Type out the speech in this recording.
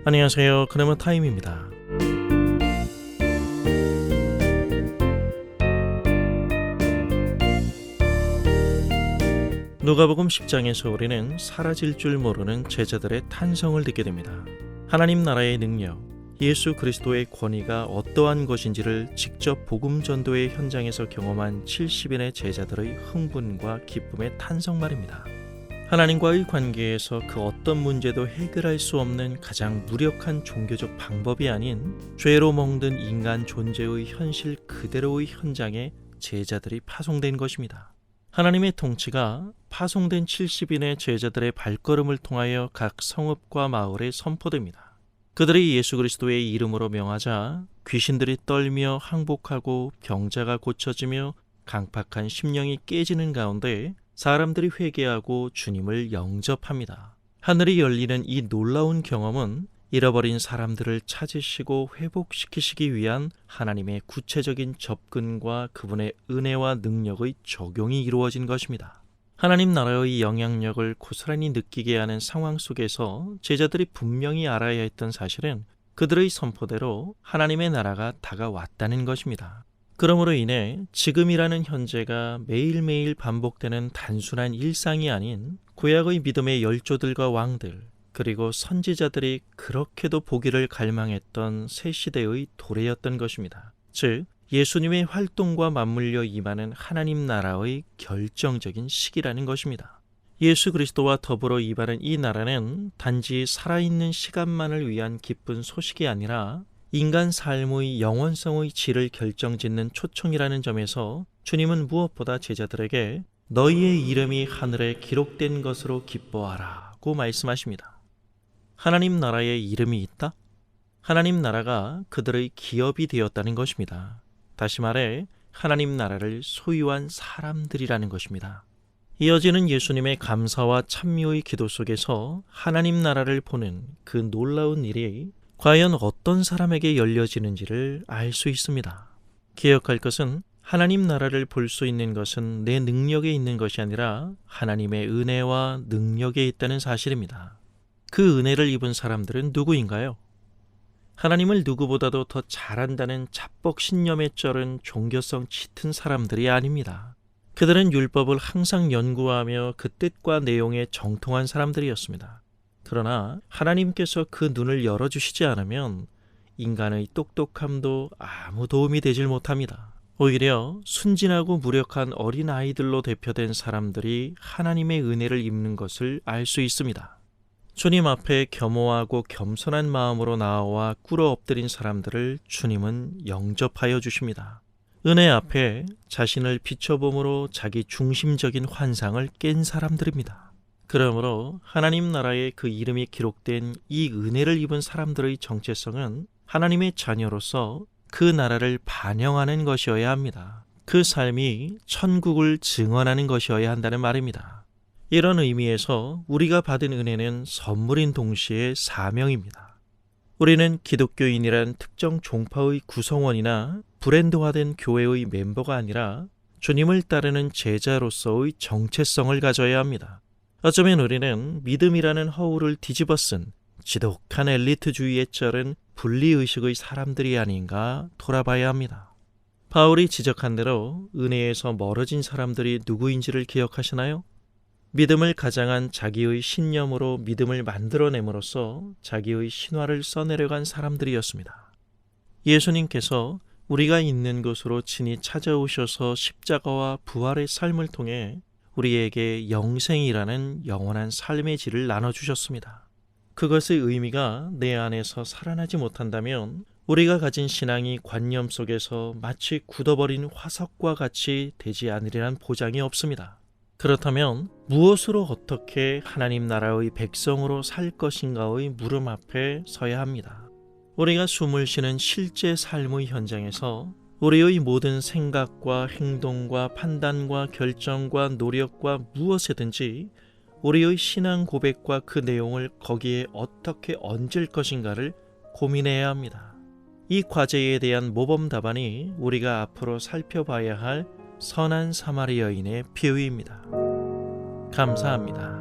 안녕하세요. 그네모 타임입니다. 누가복음 10장에서 우리는 사라질 줄 모르는 제자들의 탄성을 듣게 됩니다. 하나님 나라의 능력, 예수 그리스도의 권위가 어떠한 것인지를 직접 복음 전도의 현장에서 경험한 70인의 제자들의 흥분과 기쁨의 탄성 말입니다. 하나님과의 관계에서 그 어떤 문제도 해결할 수 없는 가장 무력한 종교적 방법이 아닌 죄로 멍든 인간 존재의 현실 그대로의 현장에 제자들이 파송된 것입니다. 하나님의 통치가 파송된 70인의 제자들의 발걸음을 통하여 각 성읍과 마을에 선포됩니다. 그들이 예수 그리스도의 이름으로 명하자 귀신들이 떨며 항복하고 병자가 고쳐지며 강팍한 심령이 깨지는 가운데 사람들이 회개하고 주님을 영접합니다. 하늘이 열리는 이 놀라운 경험은 잃어버린 사람들을 찾으시고 회복시키시기 위한 하나님의 구체적인 접근과 그분의 은혜와 능력의 적용이 이루어진 것입니다. 하나님 나라의 영향력을 고스란히 느끼게 하는 상황 속에서 제자들이 분명히 알아야 했던 사실은 그들의 선포대로 하나님의 나라가 다가왔다는 것입니다. 그러므로 인해 지금이라는 현재가 매일매일 반복되는 단순한 일상이 아닌 구약의 믿음의 열조들과 왕들 그리고 선지자들이 그렇게도 보기를 갈망했던 새 시대의 도래였던 것입니다. 즉 예수님의 활동과 맞물려 임하는 하나님 나라의 결정적인 시기라는 것입니다. 예수 그리스도와 더불어 임하는 이 나라는 단지 살아있는 시간만을 위한 기쁜 소식이 아니라 인간 삶의 영원성의 질을 결정짓는 초청이라는 점에서 주님은 무엇보다 제자들에게 너희의 이름이 하늘에 기록된 것으로 기뻐하라고 말씀하십니다. 하나님 나라에 이름이 있다? 하나님 나라가 그들의 기업이 되었다는 것입니다. 다시 말해 하나님 나라를 소유한 사람들이라는 것입니다. 이어지는 예수님의 감사와 찬미의 기도 속에서 하나님 나라를 보는 그 놀라운 일이 과연 어떤 사람에게 열려지는지를 알 수 있습니다. 기억할 것은 하나님 나라를 볼 수 있는 것은 내 능력에 있는 것이 아니라 하나님의 은혜와 능력에 있다는 사실입니다. 그 은혜를 입은 사람들은 누구인가요? 하나님을 누구보다도 더 잘한다는 자뻑 신념에 쩔은 종교성 짙은 사람들이 아닙니다. 그들은 율법을 항상 연구하며 그 뜻과 내용에 정통한 사람들이었습니다. 그러나 하나님께서 그 눈을 열어주시지 않으면 인간의 똑똑함도 아무 도움이 되질 못합니다. 오히려 순진하고 무력한 어린 아이들로 대표된 사람들이 하나님의 은혜를 입는 것을 알 수 있습니다. 주님 앞에 겸허하고 겸손한 마음으로 나와 꿇어 엎드린 사람들을 주님은 영접하여 주십니다. 은혜 앞에 자신을 비춰봄으로 자기 중심적인 환상을 깬 사람들입니다. 그러므로 하나님 나라에 그 이름이 기록된 이 은혜를 입은 사람들의 정체성은 하나님의 자녀로서 그 나라를 반영하는 것이어야 합니다. 그 삶이 천국을 증언하는 것이어야 한다는 말입니다. 이런 의미에서 우리가 받은 은혜는 선물인 동시에 사명입니다. 우리는 기독교인이란 특정 종파의 구성원이나 브랜드화된 교회의 멤버가 아니라 주님을 따르는 제자로서의 정체성을 가져야 합니다. 어쩌면 우리는 믿음이라는 허울을 뒤집어쓴 지독한 엘리트주의에 쩔은 분리의식의 사람들이 아닌가 돌아봐야 합니다. 바울이 지적한 대로 은혜에서 멀어진 사람들이 누구인지를 기억하시나요? 믿음을 가장한 자기의 신념으로 믿음을 만들어냄으로써 자기의 신화를 써내려간 사람들이었습니다. 예수님께서 우리가 있는 곳으로 친히 찾아오셔서 십자가와 부활의 삶을 통해 우리에게 영생이라는 영원한 삶의 질을 나눠주셨습니다. 그것의 의미가 내 안에서 살아나지 못한다면 우리가 가진 신앙이 관념 속에서 마치 굳어버린 화석과 같이 되지 않으리란 보장이 없습니다. 그렇다면 무엇으로 어떻게 하나님 나라의 백성으로 살 것인가의 물음 앞에 서야 합니다. 우리가 숨을 쉬는 실제 삶의 현장에서 우리의 모든 생각과 행동과 판단과 결정과 노력과 무엇이든지 우리의 신앙 고백과 그 내용을 거기에 어떻게 얹을 것인가를 고민해야 합니다. 이 과제에 대한 모범 답안이 우리가 앞으로 살펴봐야 할 선한 사마리아인의 비유입니다. 감사합니다.